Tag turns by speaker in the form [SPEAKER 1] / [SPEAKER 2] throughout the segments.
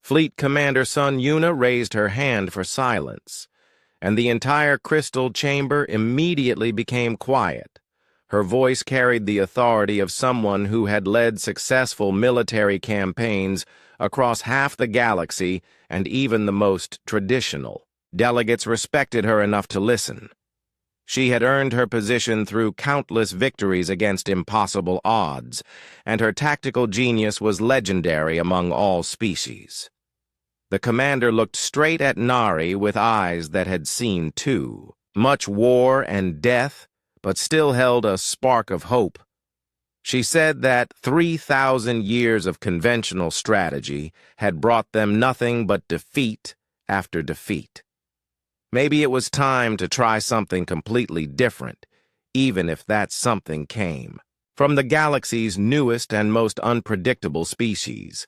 [SPEAKER 1] Fleet Commander Sun Yuna raised her hand for silence, and the entire crystal chamber immediately became quiet. Her voice carried the authority of someone who had led successful military campaigns across half the galaxy and even the most traditional. Delegates respected her enough to listen. She had earned her position through countless victories against impossible odds, and her tactical genius was legendary among all species. The commander looked straight at Nari with eyes that had seen too much war and death, but still held a spark of hope. She said that 3,000 years of conventional strategy had brought them nothing but defeat after defeat. Maybe it was time to try something completely different, even if that something came from the galaxy's newest and most unpredictable species.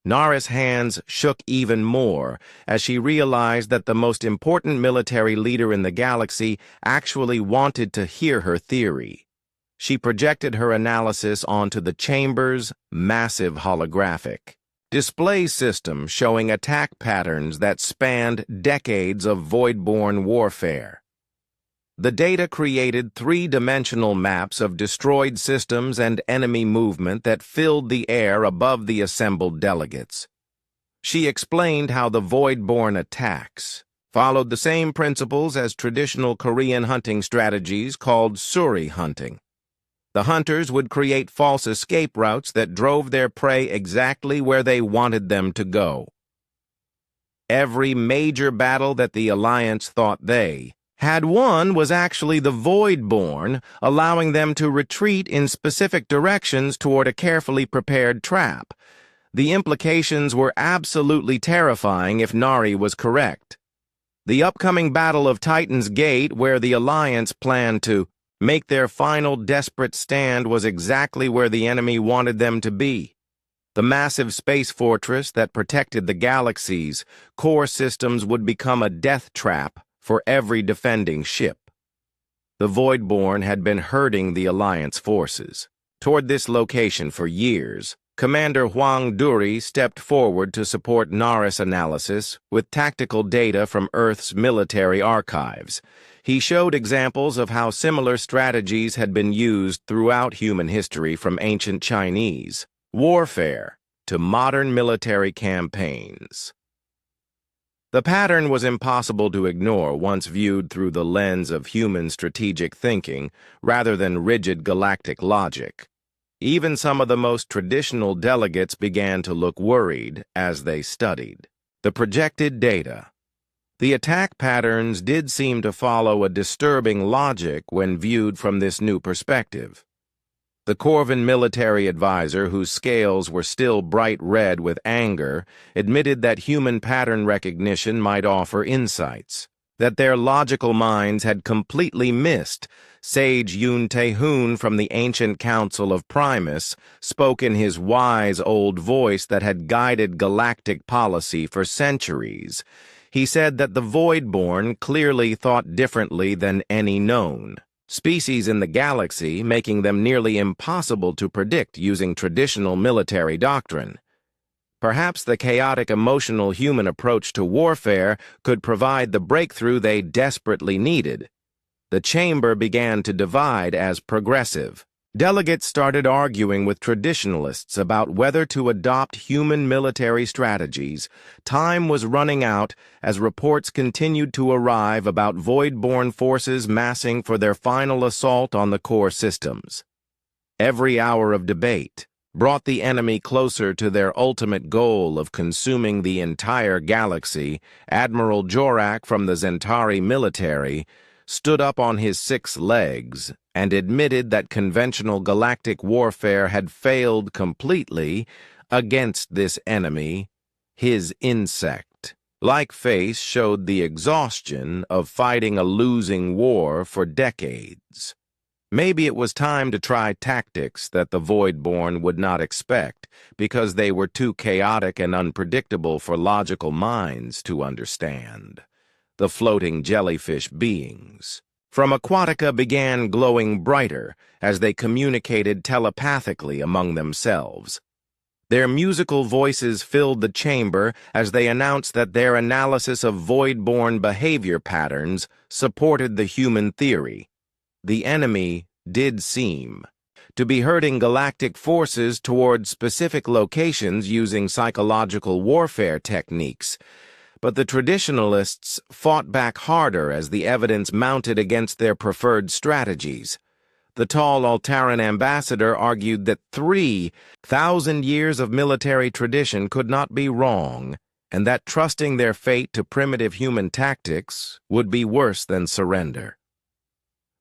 [SPEAKER 1] Nara's hands shook even more as she realized that the most important military leader in the galaxy actually wanted to hear her theory. She projected her analysis onto the chamber's massive holographic display system showing attack patterns that spanned decades of void-born warfare. The data created three-dimensional maps of destroyed systems and enemy movement that filled the air above the assembled delegates. She explained how the void-born attacks followed the same principles as traditional Korean hunting strategies called suri hunting. The hunters would create false escape routes that drove their prey exactly where they wanted them to go. Every major battle that the Alliance thought they had won was actually the Void-born, allowing them to retreat in specific directions toward a carefully prepared trap. The implications were absolutely terrifying if Nari was correct. The upcoming Battle of Titan's Gate, where the Alliance planned to make their final desperate stand, was exactly where the enemy wanted them to be. The massive space fortress that protected the galaxy's core systems would become a death trap for every defending ship. The Void-born had been herding the Alliance forces toward this location for years. Commander Huang Duri stepped forward to support Nara's analysis with tactical data from Earth's military archives. He showed examples of how similar strategies had been used throughout human history, from ancient Chinese warfare to modern military campaigns. The pattern was impossible to ignore once viewed through the lens of human strategic thinking rather than rigid galactic logic. Even some of the most traditional delegates began to look worried as they studied the projected data. The attack patterns did seem to follow a disturbing logic when viewed from this new perspective. The Corvin military advisor, whose scales were still bright red with anger, admitted that human pattern recognition might offer insights that their logical minds had completely missed. Sage Yun Tehun from the ancient Council of Primus spoke in his wise old voice that had guided galactic policy for centuries. He said that the Void-born clearly thought differently than any known species in the galaxy, making them nearly impossible to predict using traditional military doctrine. Perhaps the chaotic emotional human approach to warfare could provide the breakthrough they desperately needed. The chamber began to divide as progressive. Delegates started arguing with traditionalists about whether to adopt human military strategies. Time was running out as reports continued to arrive about Void-born forces massing for their final assault on the core systems. Every hour of debate brought the enemy closer to their ultimate goal of consuming the entire galaxy. Admiral Jorak from the Zentari military stood up on his 6 legs and admitted that conventional galactic warfare had failed completely against this enemy. His insect-like face showed the exhaustion of fighting a losing war for decades. Maybe it was time to try tactics that the Void-born would not expect because they were too chaotic and unpredictable for logical minds to understand. The floating jellyfish beings from Aquatica began glowing brighter as they communicated telepathically among themselves. Their musical voices filled the chamber as they announced that their analysis of void-born behavior patterns supported the human theory. The enemy did seem to be herding galactic forces toward specific locations using psychological warfare techniques, but the traditionalists fought back harder as the evidence mounted against their preferred strategies. The tall Altaran ambassador argued that 3,000 years of military tradition could not be wrong, and that trusting their fate to primitive human tactics would be worse than surrender.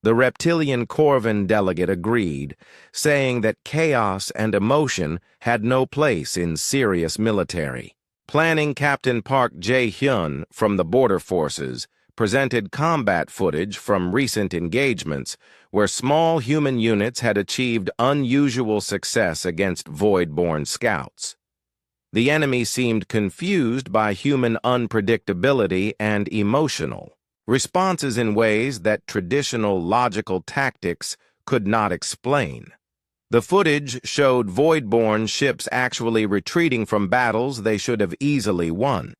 [SPEAKER 1] The reptilian Corvin delegate agreed, saying that chaos and emotion had no place in serious military. Planning Captain Park Jae-hyun from the border forces presented combat footage from recent engagements where small human units had achieved unusual success against void-born scouts. The enemy seemed confused by human unpredictability and emotional responses in ways that traditional logical tactics could not explain. The footage showed void-born ships actually retreating from battles they should have easily won.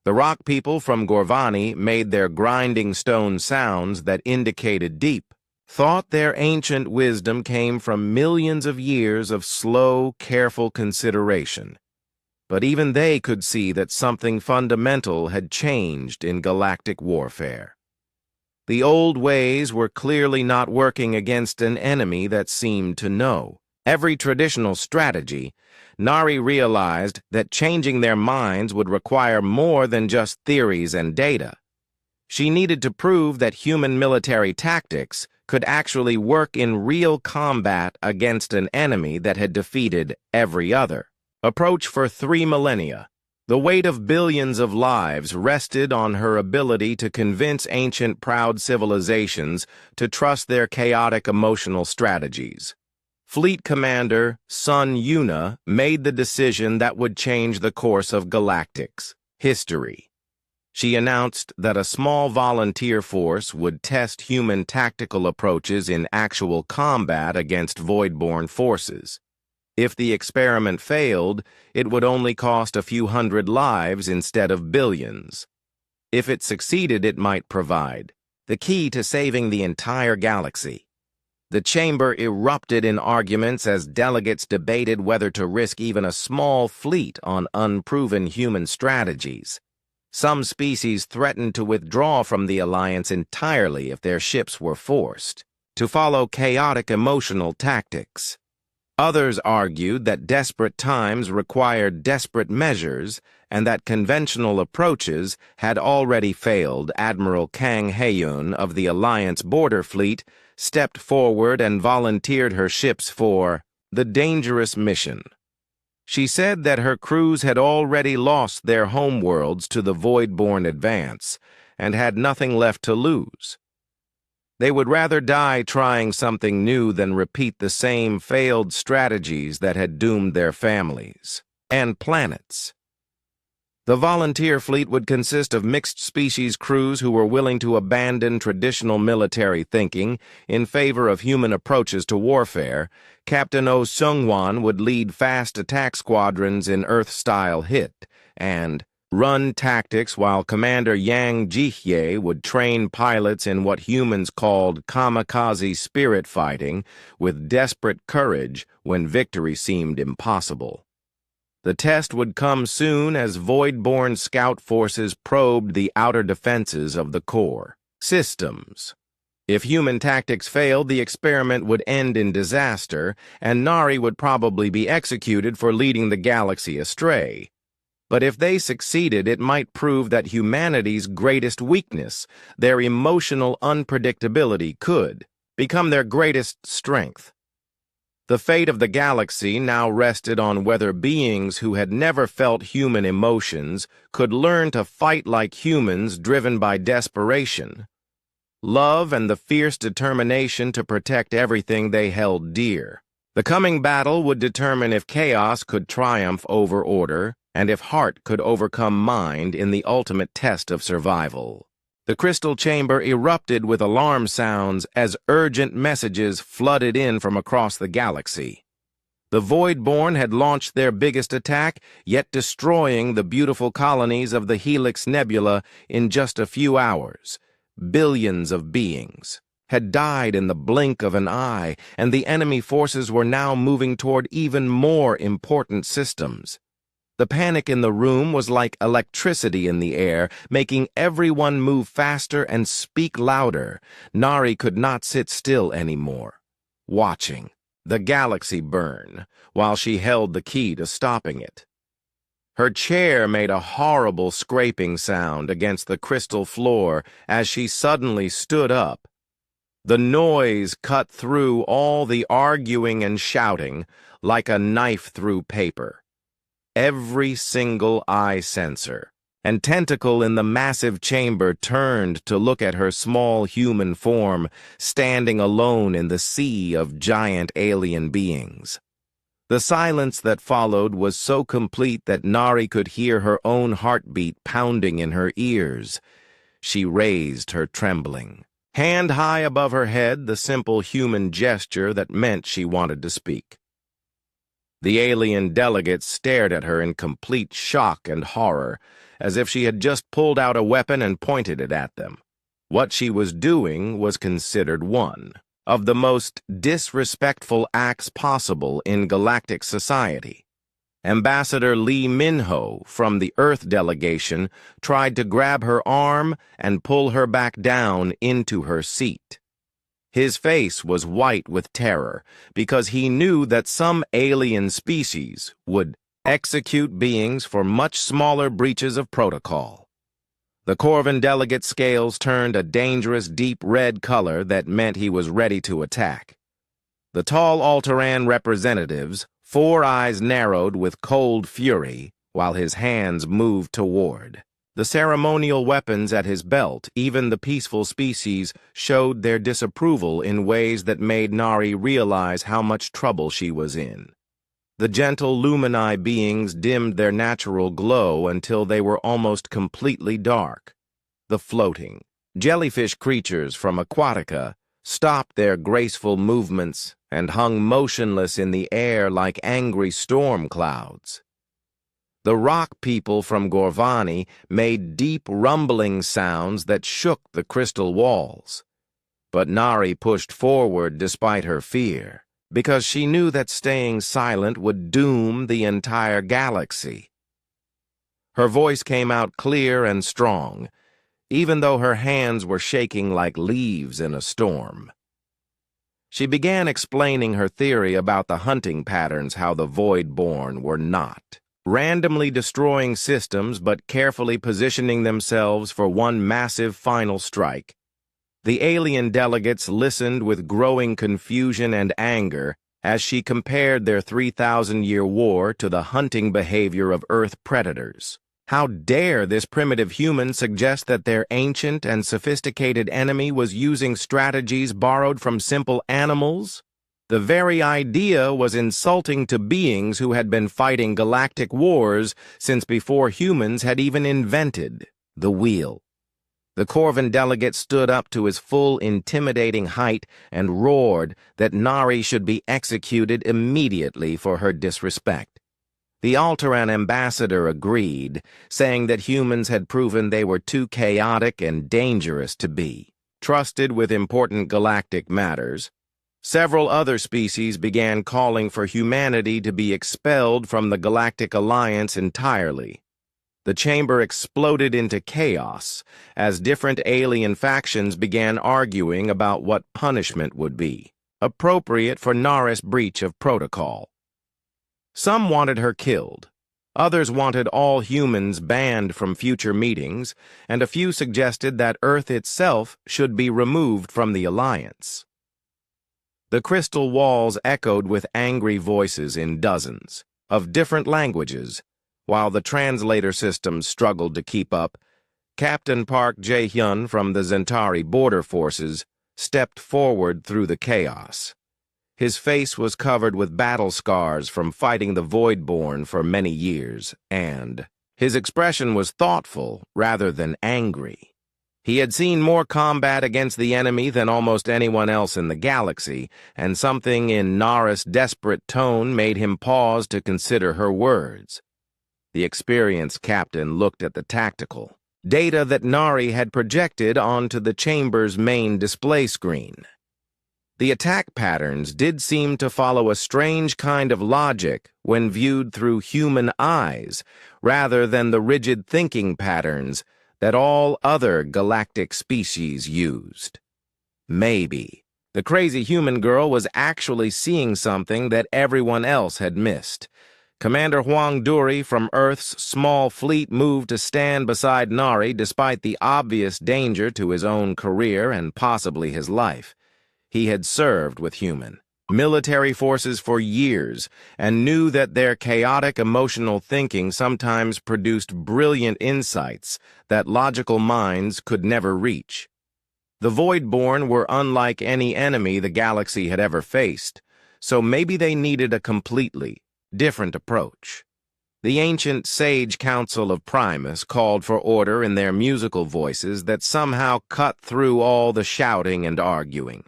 [SPEAKER 1] The rock people from Gorvani made their grinding stone sounds that indicated deep thought. Their ancient wisdom came from millions of years of slow, careful consideration. But even they could see that something fundamental had changed in galactic warfare. The old ways were clearly not working against an enemy that seemed to know every traditional strategy. Nari realized that changing their minds would require more than just theories and data. She needed to prove that human military tactics could actually work in real combat against an enemy that had defeated every other approach for 3 millennia. The weight of billions of lives rested on her ability to convince ancient proud civilizations to trust their chaotic emotional strategies. Fleet Commander Sun Yuna made the decision that would change the course of Galactic's history. She announced that a small volunteer force would test human tactical approaches in actual combat against void-born forces. If the experiment failed, it would only cost a few hundred lives instead of billions. If it succeeded, it might provide the key to saving the entire galaxy. The chamber erupted in arguments as delegates debated whether to risk even a small fleet on unproven human strategies. Some species threatened to withdraw from the alliance entirely if their ships were forced to follow chaotic emotional tactics. Others argued that desperate times required desperate measures and that conventional approaches had already failed. Admiral Kang Hae-yun of the Alliance Border Fleet stepped forward and volunteered her ships for the dangerous mission. She said that her crews had already lost their homeworlds to the void-born advance and had nothing left to lose. They would rather die trying something new than repeat the same failed strategies that had doomed their families and planets. The volunteer fleet would consist of mixed-species crews who were willing to abandon traditional military thinking in favor of human approaches to warfare. Captain Oh Seung-wan would lead fast attack squadrons in Earth-style hit and run tactics, while Commander Yang Ji-hye would train pilots in what humans called kamikaze spirit fighting with desperate courage when victory seemed impossible. The test would come soon as void-born scout forces probed the outer defenses of the core systems. If human tactics failed, the experiment would end in disaster, and Nari would probably be executed for leading the galaxy astray. But if they succeeded, it might prove that humanity's greatest weakness, their emotional unpredictability, could become their greatest strength. The fate of the galaxy now rested on whether beings who had never felt human emotions could learn to fight like humans, driven by desperation, love, and the fierce determination to protect everything they held dear. The coming battle would determine if chaos could triumph over order, and if heart could overcome mind in the ultimate test of survival. The crystal chamber erupted with alarm sounds as urgent messages flooded in from across the galaxy. The Voidborn had launched their biggest attack, yet destroying the beautiful colonies of the Helix Nebula in just a few hours. Billions of beings had died in the blink of an eye, and the enemy forces were now moving toward even more important systems. The panic in the room was like electricity in the air, making everyone move faster and speak louder. Nari could not sit still anymore, watching the galaxy burn while she held the key to stopping it. Her chair made a horrible scraping sound against the crystal floor as she suddenly stood up. The noise cut through all the arguing and shouting like a knife through paper. Every single eye sensor and tentacle in the massive chamber turned to look at her small human form standing alone in the sea of giant alien beings. The silence that followed was so complete that Nari could hear her own heartbeat pounding in her ears. She raised her trembling hand high above her head, the simple human gesture that meant she wanted to speak. The alien delegates stared at her in complete shock and horror, as if she had just pulled out a weapon and pointed it at them. What she was doing was considered one of the most disrespectful acts possible in galactic society. Ambassador Lee Minho from the Earth delegation tried to grab her arm and pull her back down into her seat. His face was white with terror because he knew that some alien species would execute beings for much smaller breaches of protocol. The Corvin delegate's scales turned a dangerous deep red color that meant he was ready to attack. The tall Alteran representative's 4 eyes narrowed with cold fury while his hands moved toward the ceremonial weapons at his belt. Even the peaceful species showed their disapproval in ways that made Nari realize how much trouble she was in. The gentle Lumini beings dimmed their natural glow until they were almost completely dark. The floating, jellyfish creatures from Aquatica stopped their graceful movements and hung motionless in the air like angry storm clouds. The rock people from Gorvani made deep rumbling sounds that shook the crystal walls. But Nari pushed forward despite her fear, because she knew that staying silent would doom the entire galaxy. Her voice came out clear and strong, even though her hands were shaking like leaves in a storm. She began explaining her theory about the hunting patterns, how the Voidborn were not randomly destroying systems but carefully positioning themselves for one massive final strike. The alien delegates listened with growing confusion and anger as she compared their 3,000-year war to the hunting behavior of Earth predators. How dare this primitive human suggest that their ancient and sophisticated enemy was using strategies borrowed from simple animals? The very idea was insulting to beings who had been fighting galactic wars since before humans had even invented the wheel. The Corvin delegate stood up to his full intimidating height and roared that Nari should be executed immediately for her disrespect. The Alteran ambassador agreed, saying that humans had proven they were too chaotic and dangerous to be trusted with important galactic matters. Several other species began calling for humanity to be expelled from the Galactic Alliance entirely. The chamber exploded into chaos as different alien factions began arguing about what punishment would be appropriate for Nari's breach of protocol. Some wanted her killed, others wanted all humans banned from future meetings, and a few suggested that Earth itself should be removed from the Alliance. The crystal walls echoed with angry voices in dozens of different languages. While the translator systems struggled to keep up, Captain Park Jae-hyun from the Zentari border forces stepped forward through the chaos. His face was covered with battle scars from fighting the Voidborn for many years, and his expression was thoughtful rather than angry. He had seen more combat against the enemy than almost anyone else in the galaxy, and something in Nara's desperate tone made him pause to consider her words. The experienced captain looked at the tactical data that Nari had projected onto the chamber's main display screen. The attack patterns did seem to follow a strange kind of logic when viewed through human eyes, rather than the rigid thinking patterns that all other galactic species used. Maybe the crazy human girl was actually seeing something that everyone else had missed. Commander Huang Duri from Earth's small fleet moved to stand beside Nari despite the obvious danger to his own career and possibly his life. He had served with human military forces for years and knew that their chaotic emotional thinking sometimes produced brilliant insights that logical minds could never reach. The Voidborn were unlike any enemy the galaxy had ever faced, so maybe they needed a completely different approach. The ancient sage council of Primus called for order in their musical voices that somehow cut through all the shouting and arguing.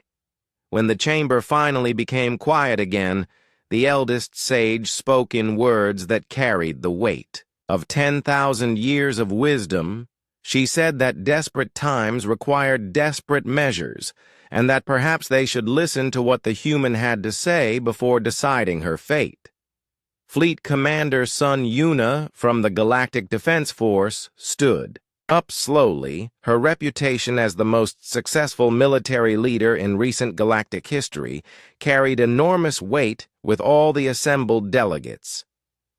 [SPEAKER 1] When the chamber finally became quiet again, the eldest sage spoke in words that carried the weight of 10,000 years of wisdom. She said that desperate times required desperate measures, and that perhaps they should listen to what the human had to say before deciding her fate. Fleet Commander Sun Yuna from the Galactic Defense Force stood up slowly. Her reputation as the most successful military leader in recent galactic history carried enormous weight with all the assembled delegates.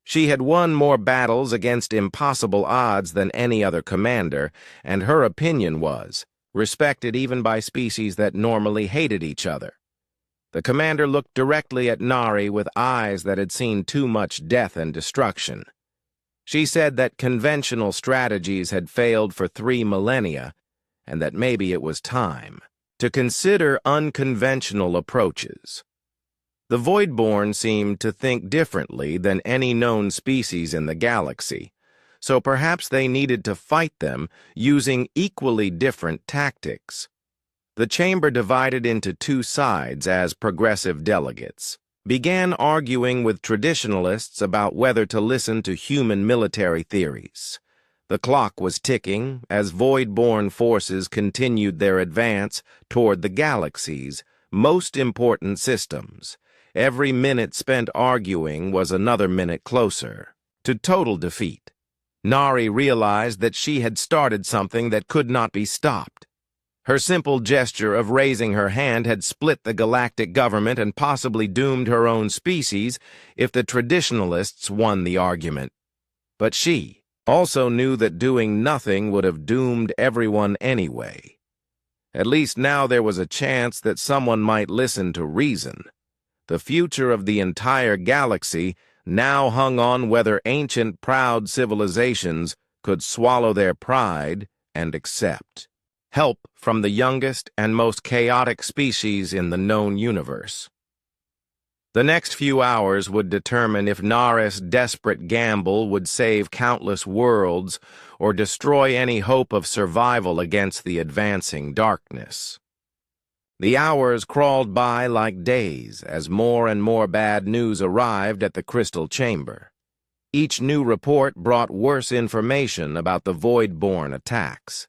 [SPEAKER 1] She had won more battles against impossible odds than any other commander, and her opinion was respected even by species that normally hated each other. The commander looked directly at Nari with eyes that had seen too much death and destruction. She said that conventional strategies had failed for 3 millennia, and that maybe it was time to consider unconventional approaches. The Voidborn seemed to think differently than any known species in the galaxy, so perhaps they needed to fight them using equally different tactics. The chamber divided into 2 sides as progressive delegates began arguing with traditionalists about whether to listen to human military theories. The clock was ticking as Voidborn forces continued their advance toward the galaxy's most important systems. Every minute spent arguing was another minute closer to total defeat. Nari realized that she had started something that could not be stopped. Her simple gesture of raising her hand had split the galactic government and possibly doomed her own species if the traditionalists won the argument. But she also knew that doing nothing would have doomed everyone anyway. At least now there was a chance that someone might listen to reason. The future of the entire galaxy now hung on whether ancient, proud civilizations could swallow their pride and accept help from the youngest and most chaotic species in the known universe. The next few hours would determine if Nara's desperate gamble would save countless worlds or destroy any hope of survival against the advancing darkness. The hours crawled by like days as more and more bad news arrived at the Crystal Chamber. Each new report brought worse information about the Voidborn attacks.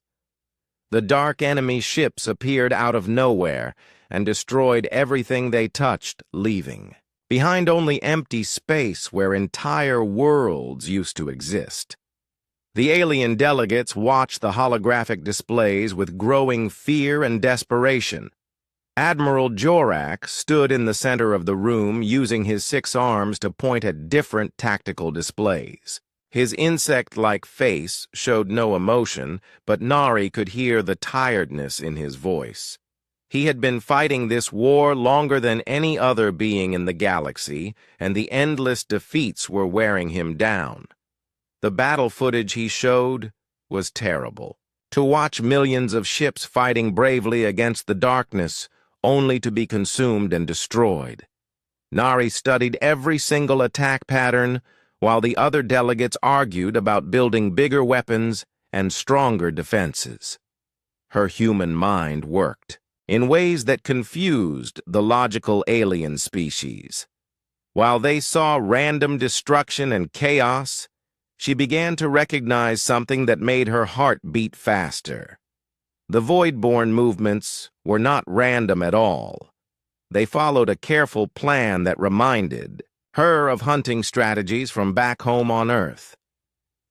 [SPEAKER 1] The dark enemy ships appeared out of nowhere and destroyed everything they touched, leaving behind only empty space where entire worlds used to exist. The alien delegates watched the holographic displays with growing fear and desperation. Admiral Jorak stood in the center of the room, using his 6 arms to point at different tactical displays. His insect-like face showed no emotion, but Nari could hear the tiredness in his voice. He had been fighting this war longer than any other being in the galaxy, and the endless defeats were wearing him down. The battle footage he showed was terrible. To watch millions of ships fighting bravely against the darkness, only to be consumed and destroyed. Nari studied every single attack pattern, while the other delegates argued about building bigger weapons and stronger defenses. her human mind worked, in ways that confused the logical alien species. While they saw random destruction and chaos, she began to recognize something that made her heart beat faster. The Voidborn movements were not random at all. They followed a careful plan that reminded her of hunting strategies from back home on Earth.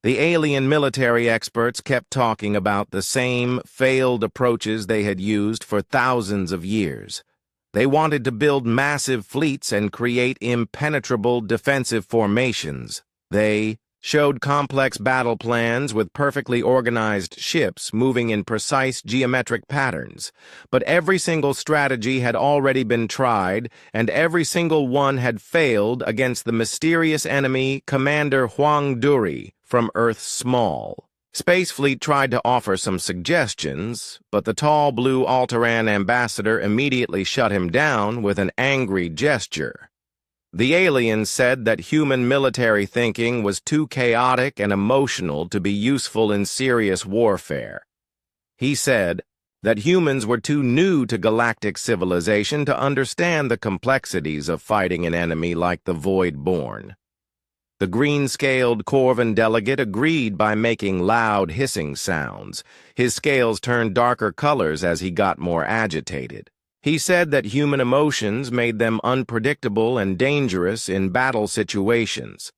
[SPEAKER 1] The alien military experts kept talking about the same failed approaches they had used for thousands of years. They wanted to build massive fleets and create impenetrable defensive formations. They showed complex battle plans with perfectly organized ships moving in precise geometric patterns. But every single strategy had already been tried, and every single one had failed against the mysterious enemy Commander Huang Duri from Earth Small. Space Fleet tried to offer some suggestions, but the tall blue Alteran ambassador immediately shut him down with an angry gesture. The aliens said that human military thinking was too chaotic and emotional to be useful in serious warfare. He said that humans were too new to galactic civilization to understand the complexities of fighting an enemy like the Voidborn. The green-scaled Corvan delegate agreed by making loud hissing sounds. His scales turned darker colors as he got more agitated. He said that human emotions made them unpredictable and dangerous in battle situations.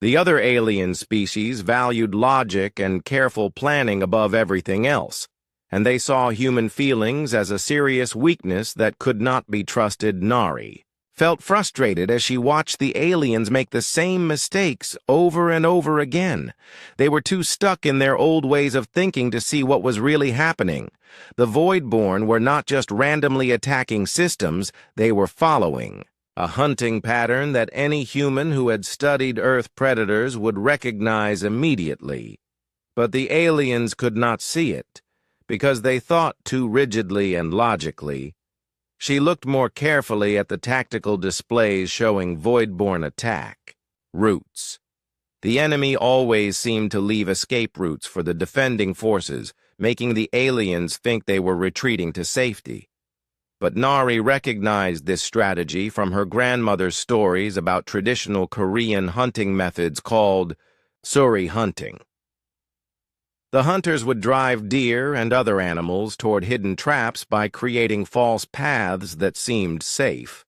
[SPEAKER 1] The other alien species valued logic and careful planning above everything else, and they saw human feelings as a serious weakness that could not be trusted. Nari felt frustrated as she watched the aliens make the same mistakes over and over again. They were too stuck in their old ways of thinking to see what was really happening. The Voidborn were not just randomly attacking systems, they were following a hunting pattern that any human who had studied Earth predators would recognize immediately. But the aliens could not see it, because they thought too rigidly and logically. She looked more carefully at the tactical displays showing Voidborn attack. Routes. The enemy always seemed to leave escape routes for the defending forces, making the aliens think they were retreating to safety. But Nari recognized this strategy from her grandmother's stories about traditional Korean hunting methods called suri hunting. The hunters would drive deer and other animals toward hidden traps by creating false paths that seemed safe.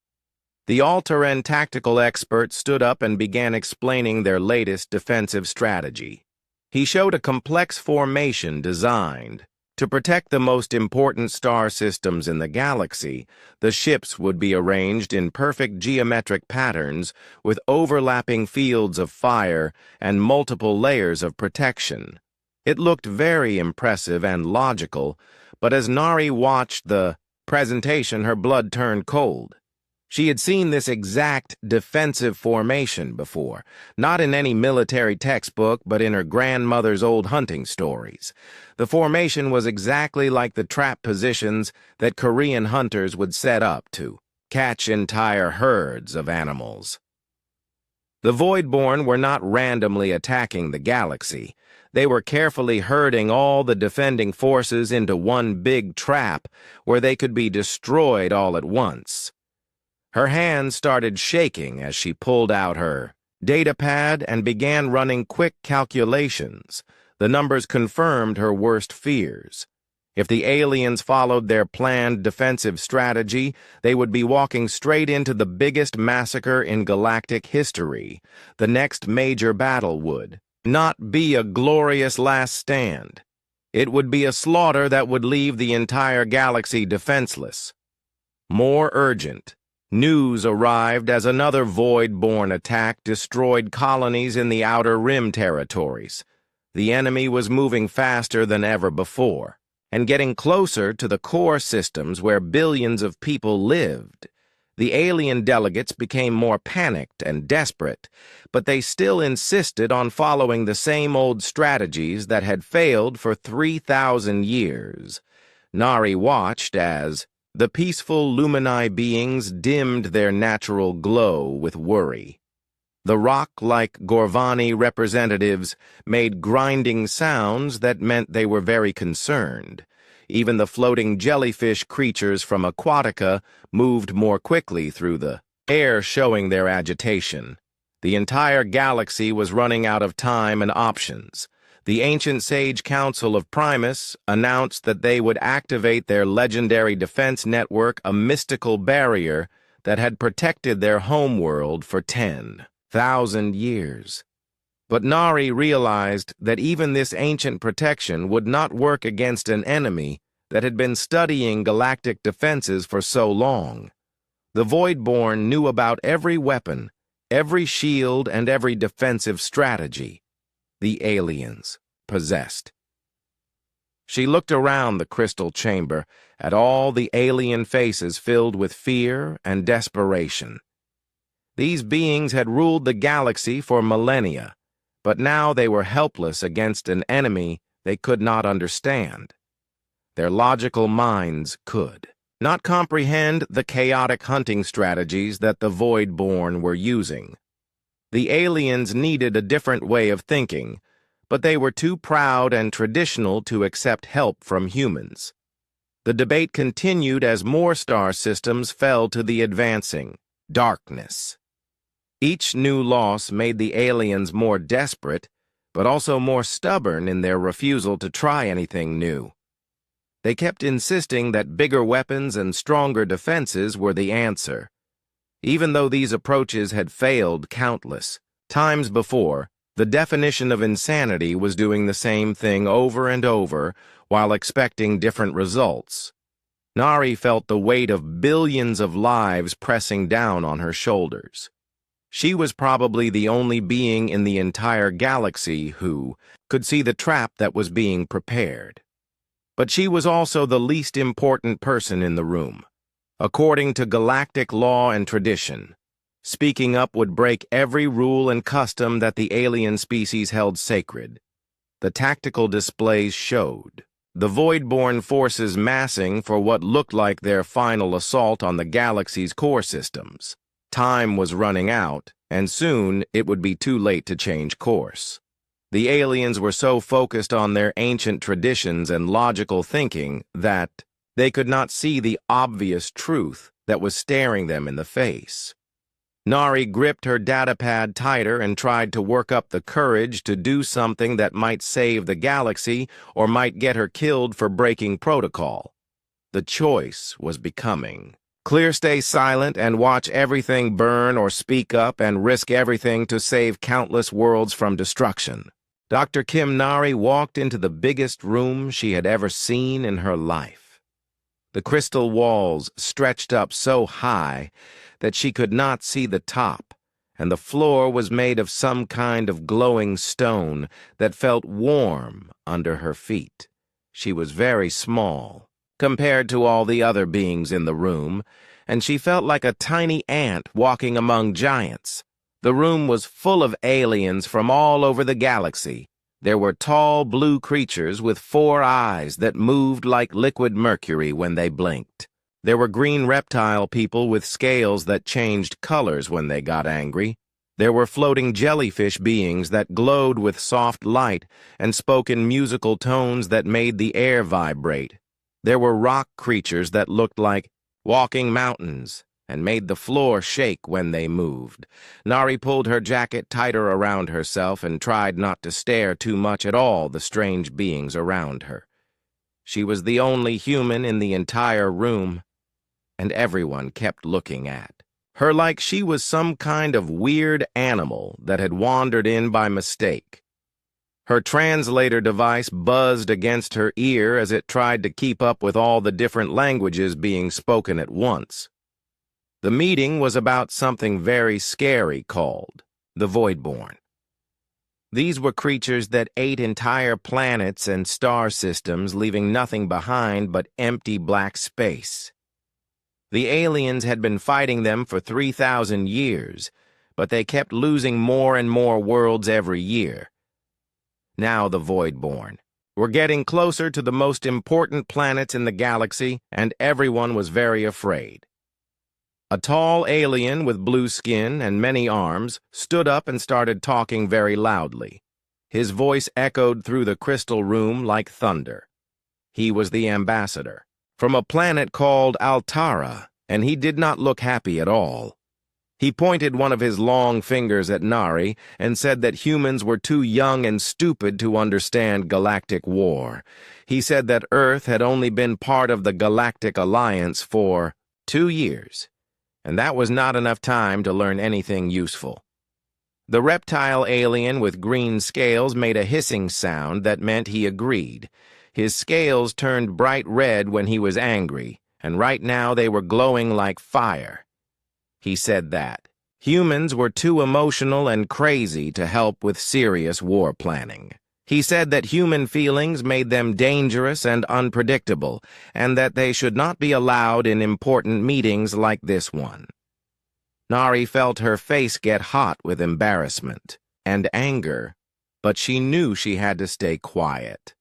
[SPEAKER 1] The Alteran tactical expert stood up and began explaining their latest defensive strategy. He showed a complex formation designed to protect the most important star systems in the galaxy. The ships would be arranged in perfect geometric patterns with overlapping fields of fire and multiple layers of protection. It looked very impressive and logical, but as Nari watched the presentation, her blood turned cold. She had seen this exact defensive formation before, not in any military textbook, but in her grandmother's old hunting stories. The formation was exactly like the trap positions that Korean hunters would set up to catch entire herds of animals. The Voidborn were not randomly attacking the galaxy. They were carefully herding all the defending forces into one big trap where they could be destroyed all at once. Her hands started shaking as she pulled out her datapad and began running quick calculations. The numbers confirmed her worst fears. If the aliens followed their planned defensive strategy, they would be walking straight into the biggest massacre in galactic history. The next major battle would not be a glorious last stand. It would be a slaughter that would leave the entire galaxy defenseless. More urgent, news arrived as another Voidborn attack destroyed colonies in the Outer Rim territories. The enemy was moving faster than ever before, and getting closer to the core systems where billions of people lived. The alien delegates became more panicked and desperate, but they still insisted on following the same old strategies that had failed for 3,000 years. Nari watched as the peaceful Lumini beings dimmed their natural glow with worry. The rock-like Gorvani representatives made grinding sounds that meant they were very concerned. Even the floating jellyfish creatures from Aquatica moved more quickly through the air, showing their agitation. The entire galaxy was running out of time and options. The ancient sage council of Primus announced that they would activate their legendary defense network, a mystical barrier that had protected their homeworld for 10,000 years. But Nari realized that even this ancient protection would not work against an enemy that had been studying galactic defenses for so long. The Voidborn knew about every weapon, every shield, and every defensive strategy the aliens possessed. She looked around the crystal chamber at all the alien faces filled with fear and desperation. These beings had ruled the galaxy for millennia, but now they were helpless against an enemy they could not understand. Their logical minds could not comprehend the chaotic hunting strategies that the Voidborn were using. The aliens needed a different way of thinking, but they were too proud and traditional to accept help from humans. The debate continued as more star systems fell to the advancing darkness. Each new loss made the aliens more desperate, but also more stubborn in their refusal to try anything new. They kept insisting that bigger weapons and stronger defenses were the answer. Even though these approaches had failed countless times before, the definition of insanity was doing the same thing over and over while expecting different results. Nari felt the weight of billions of lives pressing down on her shoulders. She was probably the only being in the entire galaxy who could see the trap that was being prepared. But she was also the least important person in the room. According to galactic law and tradition, speaking up would break every rule and custom that the alien species held sacred. The tactical displays showed the Voidborn forces massing for what looked like their final assault on the galaxy's core systems. Time was running out, and soon it would be too late to change course. The aliens were so focused on their ancient traditions and logical thinking that they could not see the obvious truth that was staring them in the face. Nari gripped her datapad tighter and tried to work up the courage to do something that might save the galaxy or might get her killed for breaking protocol. The choice was becoming clear: stay silent and watch everything burn, or speak up and risk everything to save countless worlds from destruction. Dr. Kim Nari walked into the biggest room she had ever seen in her life. The crystal walls stretched up so high that she could not see the top, and the floor was made of some kind of glowing stone that felt warm under her feet. She was very small compared to all the other beings in the room, and she felt like a tiny ant walking among giants. The room was full of aliens from all over the galaxy. There were tall blue creatures with 4 eyes that moved like liquid mercury when they blinked. There were green reptile people with scales that changed colors when they got angry. There were floating jellyfish beings that glowed with soft light and spoke in musical tones that made the air vibrate. There were rock creatures that looked like walking mountains and made the floor shake when they moved. Nari pulled her jacket tighter around herself and tried not to stare too much at all the strange beings around her. She was the only human in the entire room, and everyone kept looking at her like she was some kind of weird animal that had wandered in by mistake. Her translator device buzzed against her ear as it tried to keep up with all the different languages being spoken at once. The meeting was about something very scary called the Voidborn. These were creatures that ate entire planets and star systems, leaving nothing behind but empty black space. The aliens had been fighting them for 3,000 years, but they kept losing more and more worlds every year. Now the Voidborn were getting closer to the most important planets in the galaxy, and everyone was very afraid. A tall alien with blue skin and many arms stood up and started talking very loudly. His voice echoed through the crystal room like thunder. He was the ambassador from a planet called Altara, and he did not look happy at all. He pointed one of his long fingers at Nari and said that humans were too young and stupid to understand galactic war. He said that Earth had only been part of the Galactic Alliance for 2 years, and that was not enough time to learn anything useful. The reptile alien with green scales made a hissing sound that meant he agreed. His scales turned bright red when he was angry, and right now they were glowing like fire. He said that humans were too emotional and crazy to help with serious war planning. He said that human feelings made them dangerous and unpredictable, and that they should not be allowed in important meetings like this one. Nari felt her face get hot with embarrassment and anger, but she knew she had to stay quiet.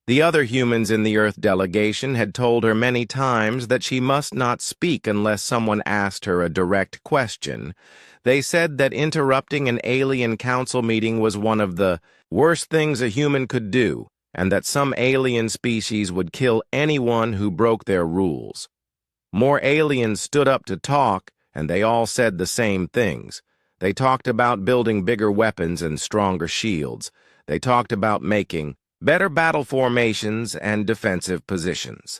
[SPEAKER 1] The other humans in the Earth delegation had told her many times that she must not speak unless someone asked her a direct question. They said that interrupting an alien council meeting was one of the worst things a human could do, and that some alien species would kill anyone who broke their rules. More aliens stood up to talk, and they all said the same things. They talked about building bigger weapons and stronger shields. They talked about making better battle formations and defensive positions.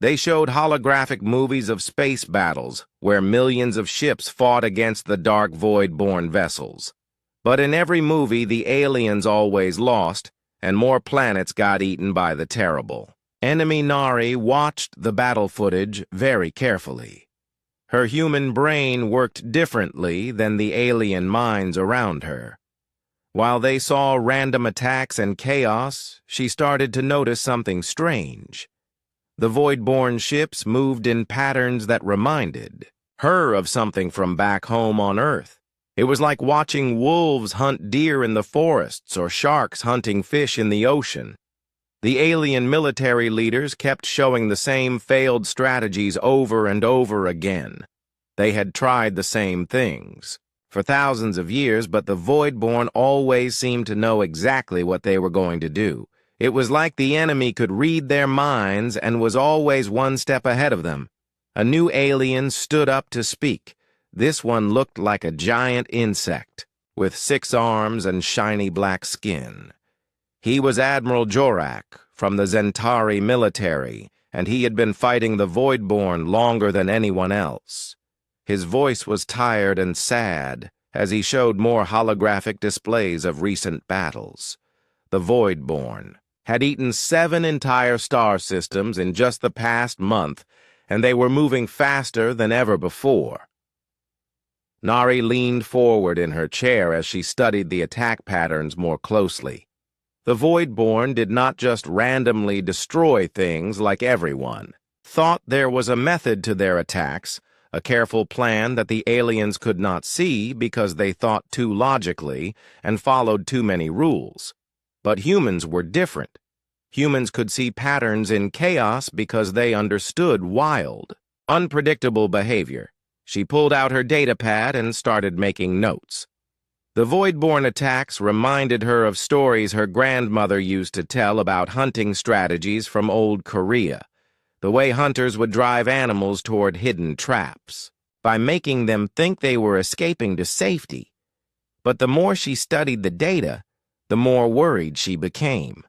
[SPEAKER 1] They showed holographic movies of space battles where millions of ships fought against the dark void-born vessels. But in every movie, the aliens always lost, and more planets got eaten by the terrible. Enemy Nari watched the battle footage very carefully. Her human brain worked differently than the alien minds around her. While they saw random attacks and chaos, she started to notice something strange. The void-born ships moved in patterns that reminded her of something from back home on Earth. It was like watching wolves hunt deer in the forests or sharks hunting fish in the ocean. The alien military leaders kept showing the same failed strategies over and over again. They had tried the same things for thousands of years, but the Voidborn always seemed to know exactly what they were going to do. It was like the enemy could read their minds and was always one step ahead of them. A new alien stood up to speak. This one looked like a giant insect, with 6 arms and shiny black skin. He was Admiral Jorak from the Zentari military, and he had been fighting the Voidborn longer than anyone else. His voice was tired and sad as he showed more holographic displays of recent battles. The Voidborn had eaten 7 entire star systems in just the past month, and they were moving faster than ever before. Nari leaned forward in her chair as she studied the attack patterns more closely. The Voidborn did not just randomly destroy things like everyone. Thought there was a method to their attacks, a careful plan that the aliens could not see because they thought too logically and followed too many rules. But humans were different. Humans could see patterns in chaos because they understood wild, unpredictable behavior. She pulled out her datapad and started making notes. The Voidborn attacks reminded her of stories her grandmother used to tell about hunting strategies from old Korea. The way hunters would drive animals toward hidden traps, by making them think they were escaping to safety. But the more she studied the data, the more worried she became.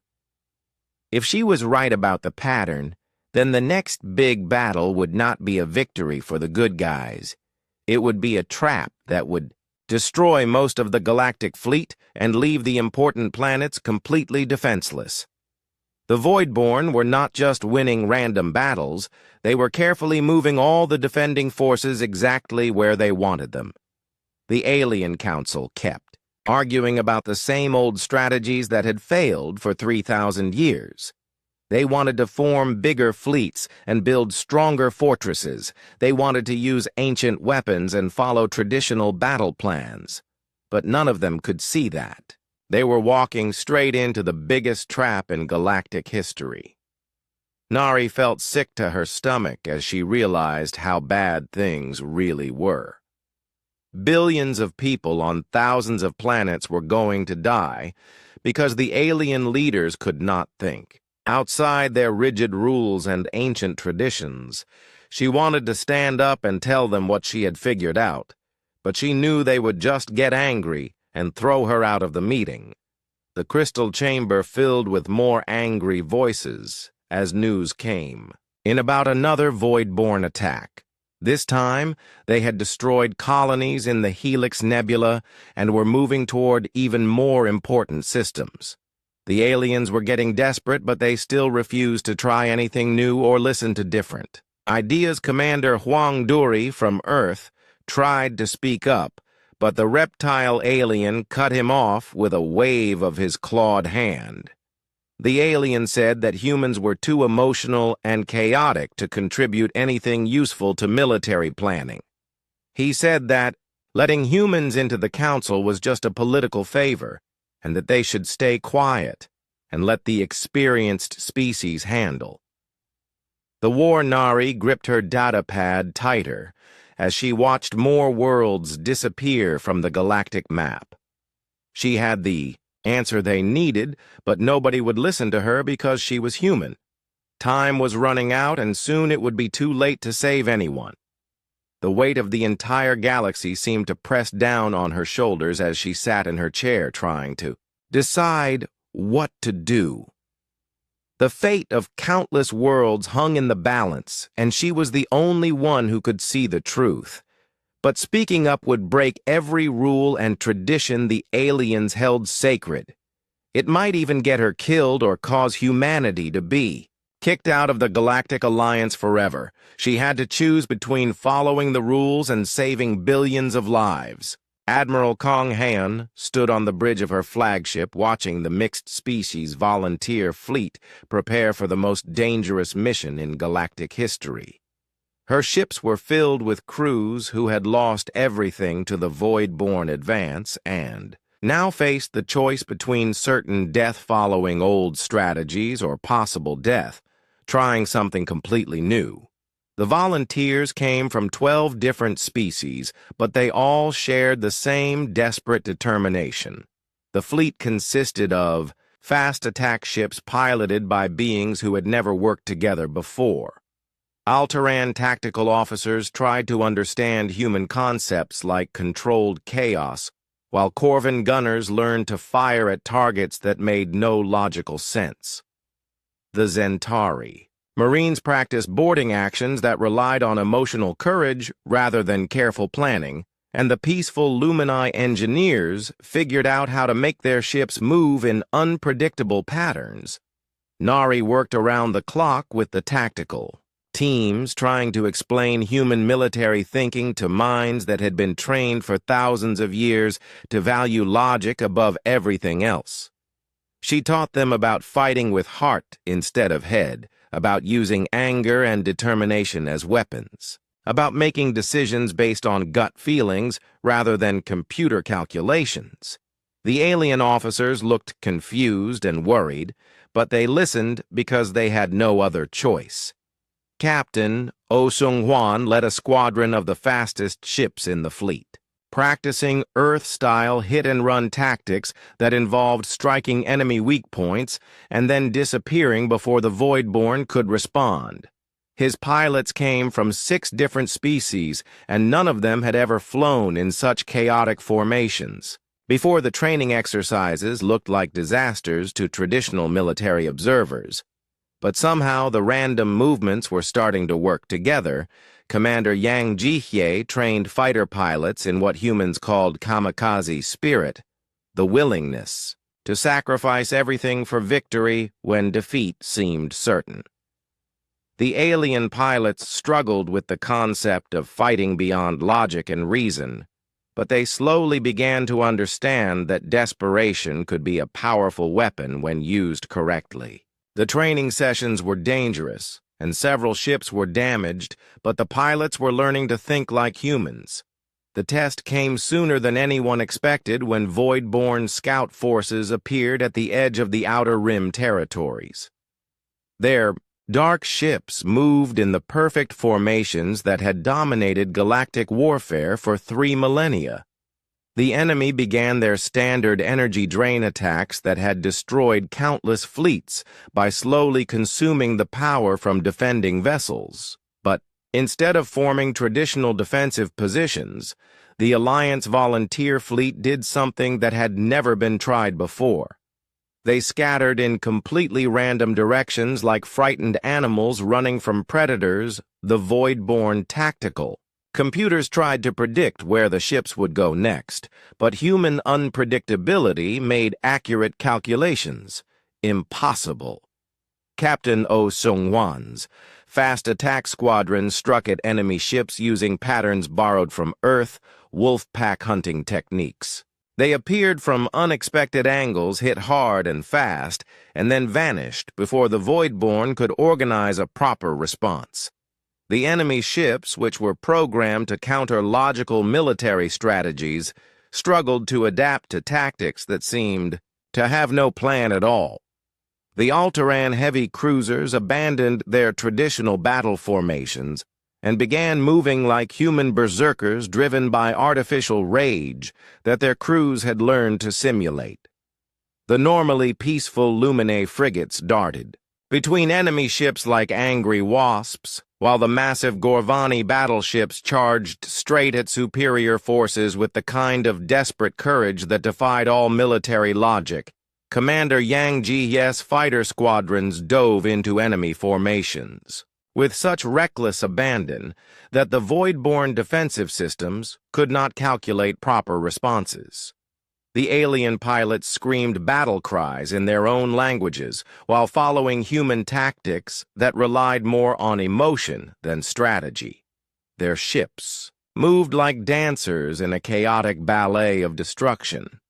[SPEAKER 1] If she was right about the pattern, then the next big battle would not be a victory for the good guys. It would be a trap that would destroy most of the galactic fleet and leave the important planets completely defenseless. The Voidborn were not just winning random battles, they were carefully moving all the defending forces exactly where they wanted them. The Alien Council kept arguing about the same old strategies that had failed for 3,000 years. They wanted to form bigger fleets and build stronger fortresses. They wanted to use ancient weapons and follow traditional battle plans. But none of them could see that. They were walking straight into the biggest trap in galactic history. Nari felt sick to her stomach as she realized how bad things really were. Billions of people on thousands of planets were going to die because the alien leaders could not think. Outside their rigid rules and ancient traditions, she wanted to stand up and tell them what she had figured out, but she knew they would just get angry and throw her out of the meeting. The crystal chamber filled with more angry voices as news came about another void-born attack. This time, they had destroyed colonies in the Helix Nebula and were moving toward even more important systems. The aliens were getting desperate, but they still refused to try anything new or listen to different ideas. Commander Huang Duri from Earth tried to speak up, but the reptile alien cut him off with a wave of his clawed hand. The alien said that humans were too emotional and chaotic to contribute anything useful to military planning. He said that letting humans into the council was just a political favor, and that they should stay quiet and let the experienced species handle. The war Nari gripped her data pad tighter as she watched more worlds disappear from the galactic map. She had the answer they needed, but nobody would listen to her because she was human. Time was running out, and soon it would be too late to save anyone. The weight of the entire galaxy seemed to press down on her shoulders as she sat in her chair trying to decide what to do. The fate of countless worlds hung in the balance, and she was the only one who could see the truth. But speaking up would break every rule and tradition the aliens held sacred. It might even get her killed or cause humanity to be kicked out of the Galactic Alliance forever. She had to choose between following the rules and saving billions of lives. Admiral Kong Han stood on the bridge of her flagship watching the mixed-species volunteer fleet prepare for the most dangerous mission in galactic history. Her ships were filled with crews who had lost everything to the void-born advance and now faced the choice between certain death following old strategies or possible death, trying something completely new. The volunteers came from 12 different species, but they all shared the same desperate determination. The fleet consisted of fast attack ships piloted by beings who had never worked together before. Altaran tactical officers tried to understand human concepts like controlled chaos, while Corvin gunners learned to fire at targets that made no logical sense. The Zentari. Marines practiced boarding actions that relied on emotional courage rather than careful planning, and the peaceful Lumini engineers figured out how to make their ships move in unpredictable patterns. Nari worked around the clock with the tactical teams, trying to explain human military thinking to minds that had been trained for thousands of years to value logic above everything else. She taught them about fighting with heart instead of head, about using anger and determination as weapons, about making decisions based on gut feelings rather than computer calculations. The alien officers looked confused and worried, but they listened because they had no other choice. Captain Oh Sung-hwan led a squadron of the fastest ships in the fleet, practicing Earth-style hit-and-run tactics that involved striking enemy weak points and then disappearing before the Voidborn could respond. His pilots came from 6 different species, and none of them had ever flown in such chaotic formations. Before, the training exercises looked like disasters to traditional military observers. But somehow the random movements were starting to work together. Commander Yang Jihye trained fighter pilots in what humans called kamikaze spirit, the willingness to sacrifice everything for victory when defeat seemed certain. The alien pilots struggled with the concept of fighting beyond logic and reason, but they slowly began to understand that desperation could be a powerful weapon when used correctly. The training sessions were dangerous, and several ships were damaged, but the pilots were learning to think like humans. The test came sooner than anyone expected when Void-born scout forces appeared at the edge of the Outer Rim territories. Their dark ships moved in the perfect formations that had dominated galactic warfare for 3 millennia. The enemy began their standard energy drain attacks that had destroyed countless fleets by slowly consuming the power from defending vessels. But instead of forming traditional defensive positions, the Alliance volunteer fleet did something that had never been tried before. They scattered in completely random directions like frightened animals running from predators, the Void-born tactical. Computers tried to predict where the ships would go next, but human unpredictability made accurate calculations impossible. Captain Oh Sung-hwan's fast attack squadron struck at enemy ships using patterns borrowed from Earth wolf pack hunting techniques. They appeared from unexpected angles, hit hard and fast, and then vanished before the Voidborn could organize a proper response. The enemy ships, which were programmed to counter logical military strategies, struggled to adapt to tactics that seemed to have no plan at all. The Altaran heavy cruisers abandoned their traditional battle formations and began moving like human berserkers driven by artificial rage that their crews had learned to simulate. The normally peaceful Lumine frigates darted between enemy ships like angry wasps, while the massive Gorvani battleships charged straight at superior forces with the kind of desperate courage that defied all military logic. Commander Yang Ji's fighter squadrons dove into enemy formations with such reckless abandon that the Void-born defensive systems could not calculate proper responses. The alien pilots screamed battle cries in their own languages while following human tactics that relied more on emotion than strategy. Their ships moved like dancers in a chaotic ballet of destruction.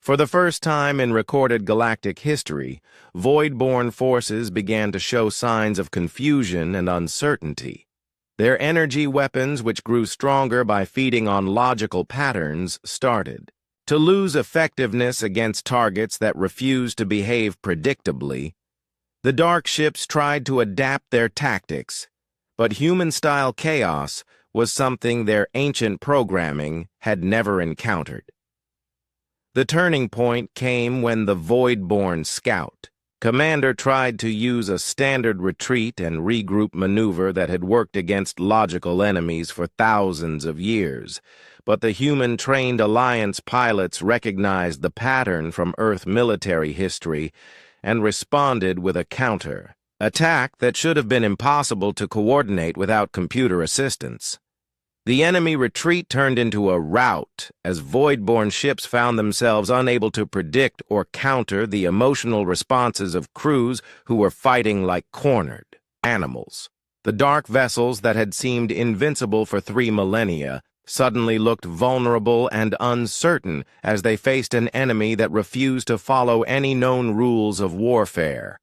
[SPEAKER 1] For the first time in recorded galactic history, Void-born forces began to show signs of confusion and uncertainty. Their energy weapons, which grew stronger by feeding on logical patterns, started to lose effectiveness against targets that refused to behave predictably. The dark ships tried to adapt their tactics, but human-style chaos was something their ancient programming had never encountered. The turning point came when the Void-born scout commander tried to use a standard retreat and regroup maneuver that had worked against logical enemies for thousands of years, but the human-trained Alliance pilots recognized the pattern from Earth military history and responded with a counter-attack that should have been impossible to coordinate without computer assistance. The enemy retreat turned into a rout as Void-born ships found themselves unable to predict or counter the emotional responses of crews who were fighting like cornered animals. The dark vessels that had seemed invincible for 3 millennia suddenly looked vulnerable and uncertain as they faced an enemy that refused to follow any known rules of warfare.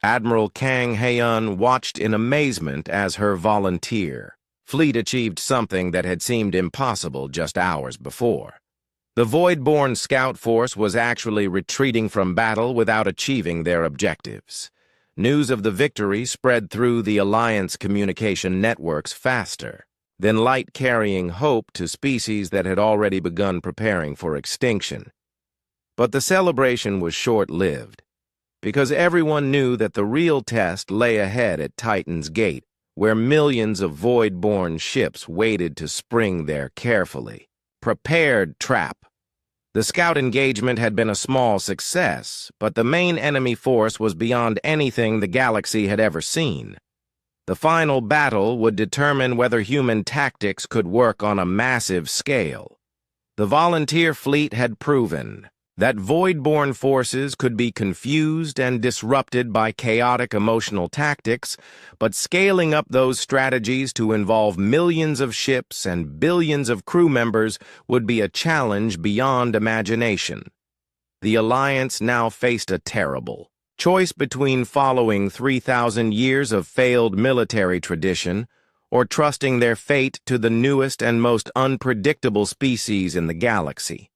[SPEAKER 1] Admiral Kang Haeun watched in amazement as her volunteer fleet achieved something that had seemed impossible just hours before. The Void-born scout force was actually retreating from battle without achieving their objectives. News of the victory spread through the Alliance communication networks faster than light carrying hope to species that had already begun preparing for extinction. But the celebration was short-lived, because everyone knew that the real test lay ahead at Titan's Gate, where millions of Void-born ships waited to spring their carefully prepared trap. The scout engagement had been a small success, but the main enemy force was beyond anything the galaxy had ever seen. The final battle would determine whether human tactics could work on a massive scale. The volunteer fleet had proven that Void-born forces could be confused and disrupted by chaotic emotional tactics, but scaling up those strategies to involve millions of ships and billions of crew members would be a challenge beyond imagination. The Alliance now faced a terrible choice between following 3,000 years of failed military tradition or trusting their fate to the newest and most unpredictable species in the galaxy.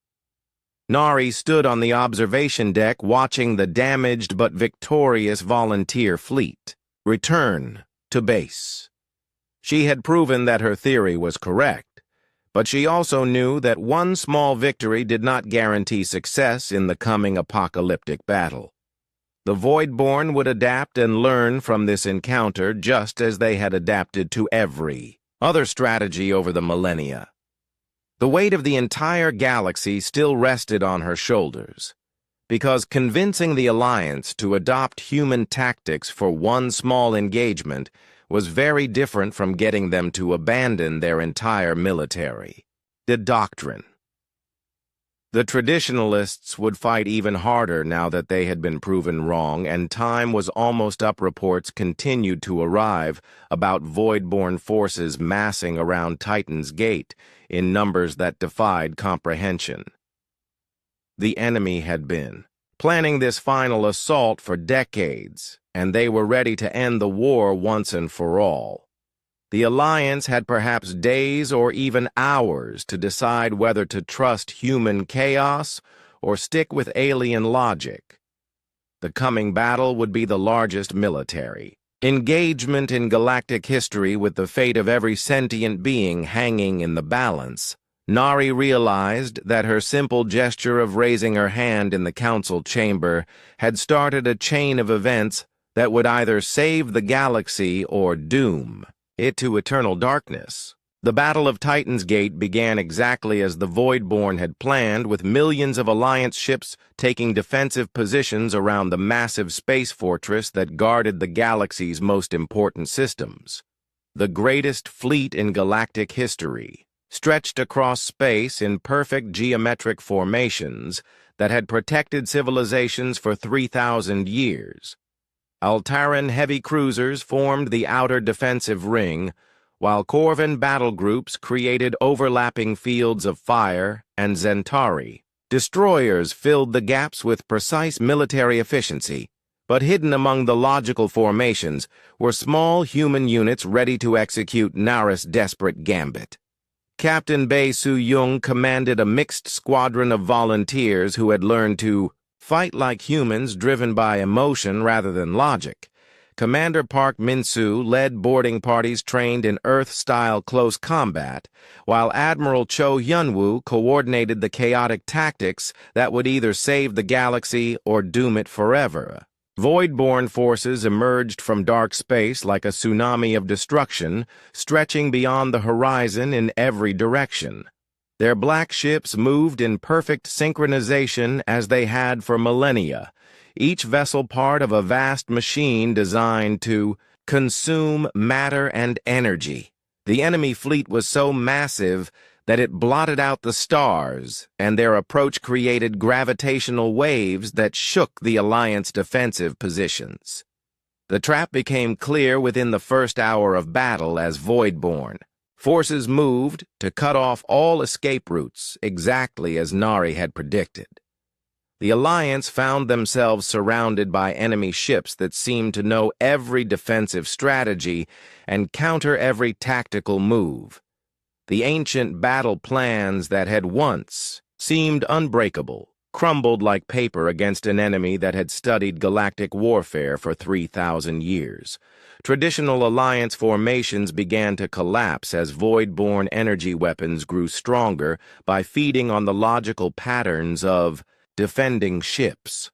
[SPEAKER 1] Nari stood on the observation deck watching the damaged but victorious volunteer fleet return to base. She had proven that her theory was correct, But she also knew that one small victory did not guarantee success in the coming apocalyptic battle. The Voidborn would adapt and learn from this encounter just as they had adapted to every other strategy over the millennia. The weight of the entire galaxy still rested on her shoulders, because convincing the Alliance to adopt human tactics for one small engagement was very different from getting them to abandon their entire military doctrine. The traditionalists would fight even harder now that they had been proven wrong, and time was almost up. Reports continued to arrive about Voidborn forces massing around Titan's Gate in numbers that defied comprehension. The enemy had been planning this final assault for decades, and they were ready to end the war once and for all. The Alliance had perhaps days or even hours to decide whether to trust human chaos or stick with alien logic. The coming battle would be the largest military engagement in galactic history, with the fate of every sentient being hanging in the balance. Nari realized that her simple gesture of raising her hand in the council chamber had started a chain of events that would either save the galaxy or doom it to eternal darkness. The Battle of Titan's Gate began exactly as the Voidborn had planned, with millions of Alliance ships taking defensive positions around the massive space fortress that guarded the galaxy's most important systems. The greatest fleet in galactic history, stretched across space in perfect geometric formations that had protected civilizations for 3,000 years. Altaran heavy cruisers formed the outer defensive ring, while Corvan battle groups created overlapping fields of fire, and Zentari destroyers filled the gaps with precise military efficiency. But hidden among the logical formations were small human units ready to execute Nara's desperate gambit. Captain Bei Su-Yung commanded a mixed squadron of volunteers who had learned to fight like humans, driven by emotion rather than logic. Commander Park Min-Soo led boarding parties trained in Earth-style close combat, while Admiral Cho Hyun-woo coordinated the chaotic tactics that would either save the galaxy or doom it forever. Voidborn forces emerged from dark space like a tsunami of destruction, stretching beyond the horizon in every direction. Their black ships moved in perfect synchronization as they had for millennia, each vessel part of a vast machine designed to consume matter and energy. The enemy fleet was so massive that it blotted out the stars, and their approach created gravitational waves that shook the Alliance defensive positions. The trap became clear within the first hour of battle as Voidborn forces moved to cut off all escape routes, exactly as Nari had predicted. The Alliance found themselves surrounded by enemy ships that seemed to know every defensive strategy and counter every tactical move. The ancient battle plans that had once seemed unbreakable crumbled like paper against an enemy that had studied galactic warfare for 3,000 years. Traditional Alliance formations began to collapse as Voidborn energy weapons grew stronger by feeding on the logical patterns of defending ships.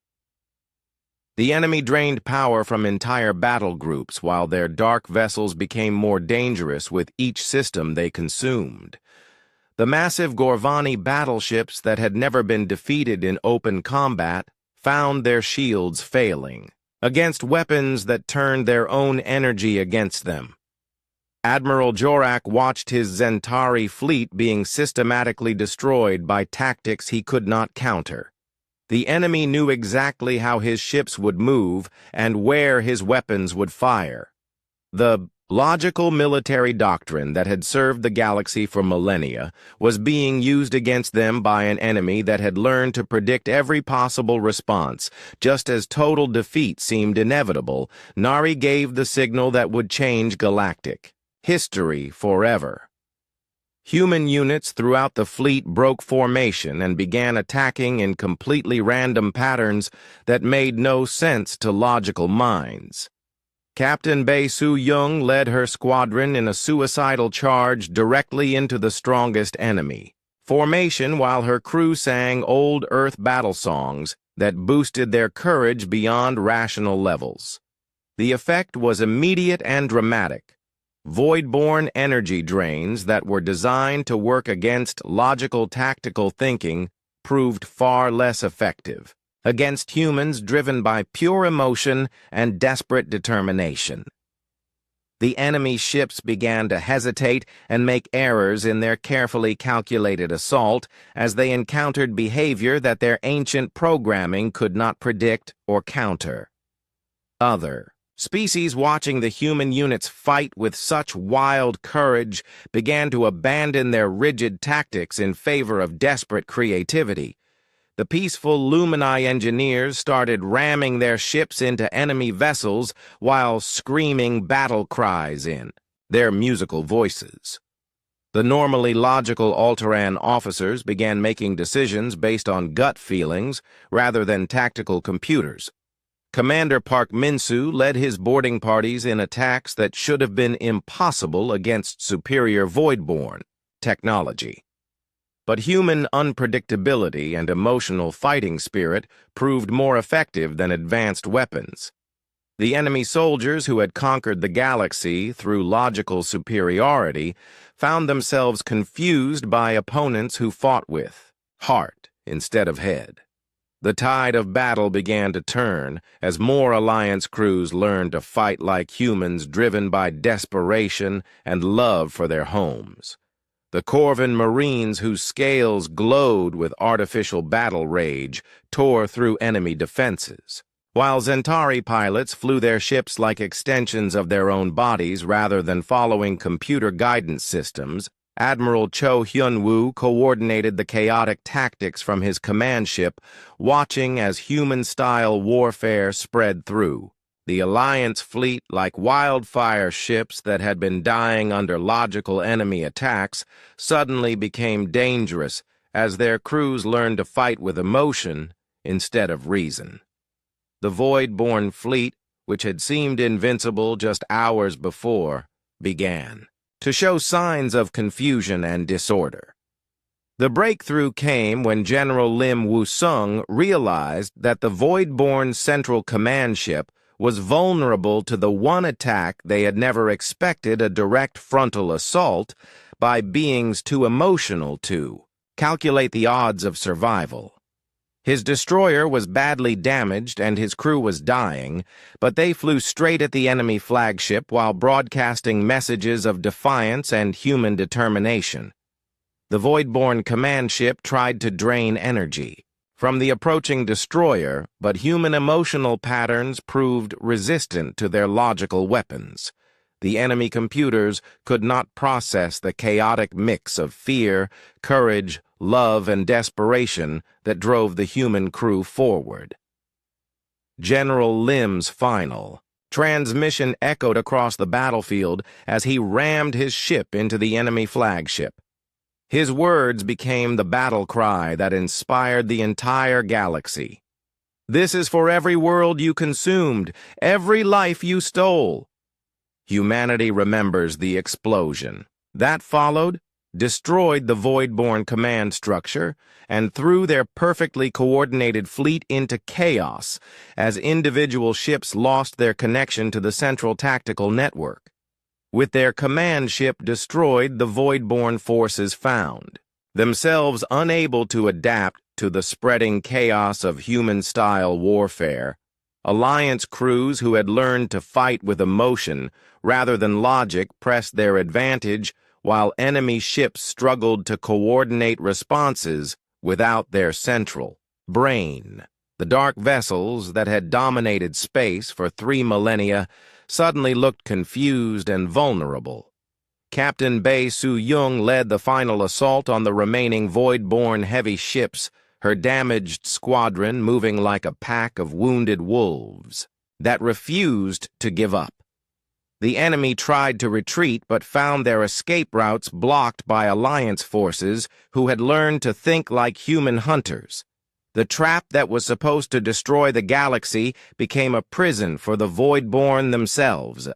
[SPEAKER 1] The enemy drained power from entire battle groups, while their dark vessels became more dangerous with each system they consumed. The massive Gorvani battleships that had never been defeated in open combat found their shields failing against weapons that turned their own energy against them. Admiral Jorak watched his Zentari fleet being systematically destroyed by tactics he could not counter. The enemy knew exactly how his ships would move and where his weapons would fire. The logical military doctrine that had served the galaxy for millennia was being used against them by an enemy that had learned to predict every possible response. Just as total defeat seemed inevitable, Nari gave the signal that would change galactic history forever. Human units throughout the fleet broke formation and began attacking in completely random patterns that made no sense to logical minds. Captain Bae Soo-young led her squadron in a suicidal charge directly into the strongest enemy formation while her crew sang old Earth battle songs that boosted their courage beyond rational levels. The effect was immediate and dramatic. Void-born energy drains that were designed to work against logical tactical thinking proved far less effective against humans driven by pure emotion and desperate determination. The enemy ships began to hesitate and make errors in their carefully calculated assault as they encountered behavior that their ancient programming could not predict or counter. Other species watching the human units fight with such wild courage began to abandon their rigid tactics in favor of desperate creativity. The peaceful Lumini engineers started ramming their ships into enemy vessels while screaming battle cries in their musical voices. The normally logical Alteran officers began making decisions based on gut feelings rather than tactical computers. Commander Park Min-soo led his boarding parties in attacks that should have been impossible against superior Voidborn technology. But human unpredictability and emotional fighting spirit proved more effective than advanced weapons. The enemy soldiers who had conquered the galaxy through logical superiority found themselves confused by opponents who fought with heart instead of head. The tide of battle began to turn as more Alliance crews learned to fight like humans driven by desperation and love for their homes. The Corvin Marines, whose scales glowed with artificial battle rage, tore through enemy defenses, while Zentari pilots flew their ships like extensions of their own bodies rather than following computer guidance systems. Admiral Cho Hyun-woo coordinated the chaotic tactics from his command ship, watching as human-style warfare spread through. The Alliance fleet, like wildfire ships that had been dying under logical enemy attacks, suddenly became dangerous as their crews learned to fight with emotion instead of reason. The Void-born fleet, which had seemed invincible just hours before, began to show signs of confusion and disorder. The breakthrough came when General Lim Woo-sung realized that the Void-born Central Command ship was vulnerable to the one attack they had never expected, a direct frontal assault by beings too emotional to calculate the odds of survival. His destroyer was badly damaged and his crew was dying, but they flew straight at the enemy flagship while broadcasting messages of defiance and human determination. The Voidborn command ship tried to drain energy from the approaching destroyer, but human emotional patterns proved resistant to their logical weapons. The enemy computers could not process the chaotic mix of fear, courage, love, and desperation that drove the human crew forward. General Lim's final transmission echoed across the battlefield as he rammed his ship into the enemy flagship. His words became the battle cry that inspired the entire galaxy. "This is for every world you consumed, every life you stole." Humanity remembers the explosion that followed, destroyed the Voidborn command structure, and threw their perfectly coordinated fleet into chaos as individual ships lost their connection to the central tactical network. With their command ship destroyed, the Voidborn forces found themselves unable to adapt to the spreading chaos of human-style warfare. Alliance crews who had learned to fight with emotion rather than logic pressed their advantage, while enemy ships struggled to coordinate responses without their central brain. The dark vessels that had dominated space for 3 millennia suddenly looked confused and vulnerable. Captain Bae Soo-young led the final assault on the remaining Void-born heavy ships, her damaged squadron moving like a pack of wounded wolves that refused to give up. The enemy tried to retreat but found their escape routes blocked by Alliance forces who had learned to think like human hunters. The trap that was supposed to destroy the galaxy became a prison for the Voidborn themselves.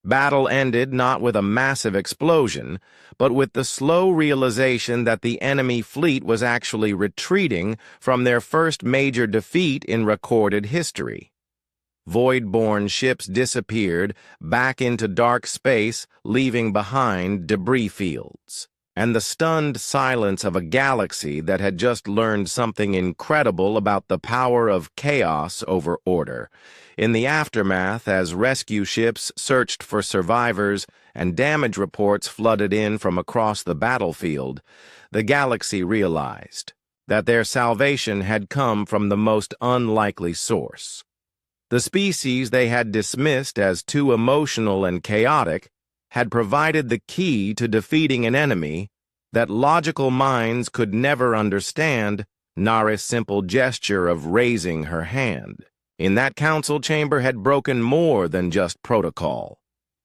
[SPEAKER 1] Battle ended not with a massive explosion, but with the slow realization that the enemy fleet was actually retreating from their first major defeat in recorded history. Voidborn ships disappeared back into dark space, leaving behind debris fields. And the stunned silence of a galaxy that had just learned something incredible about the power of chaos over order. In the aftermath, as rescue ships searched for survivors and damage reports flooded in from across the battlefield, the galaxy realized that their salvation had come from the most unlikely source. The species they had dismissed as too emotional and chaotic had provided the key to defeating an enemy that logical minds could never understand. Nari's simple gesture of raising her hand in that council chamber had broken more than just protocol.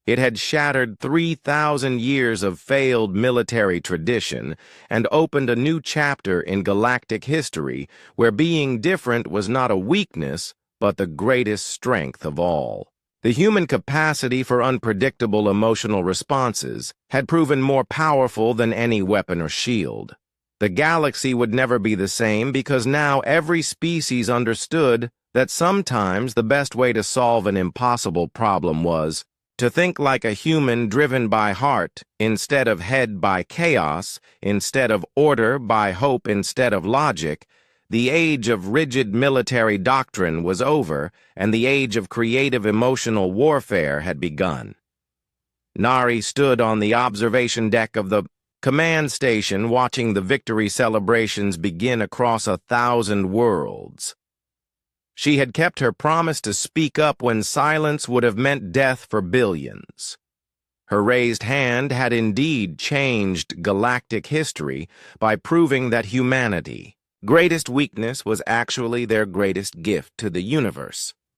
[SPEAKER 1] It had shattered 3,000 years of failed military tradition and opened a new chapter in galactic history where being different was not a weakness, but the greatest strength of all. The human capacity for unpredictable emotional responses had proven more powerful than any weapon or shield. The galaxy would never be the same because now every species understood that sometimes the best way to solve an impossible problem was to think like a human driven by heart instead of head by chaos, instead of order by hope instead of logic. The age of rigid military doctrine was over, and the age of creative emotional warfare had begun. Nari stood on the observation deck of the command station watching the victory celebrations begin across 1,000 worlds. She had kept her promise to speak up when silence would have meant death for billions. Her raised hand had indeed changed galactic history by proving that humanity greatest weakness was actually their greatest gift to the universe.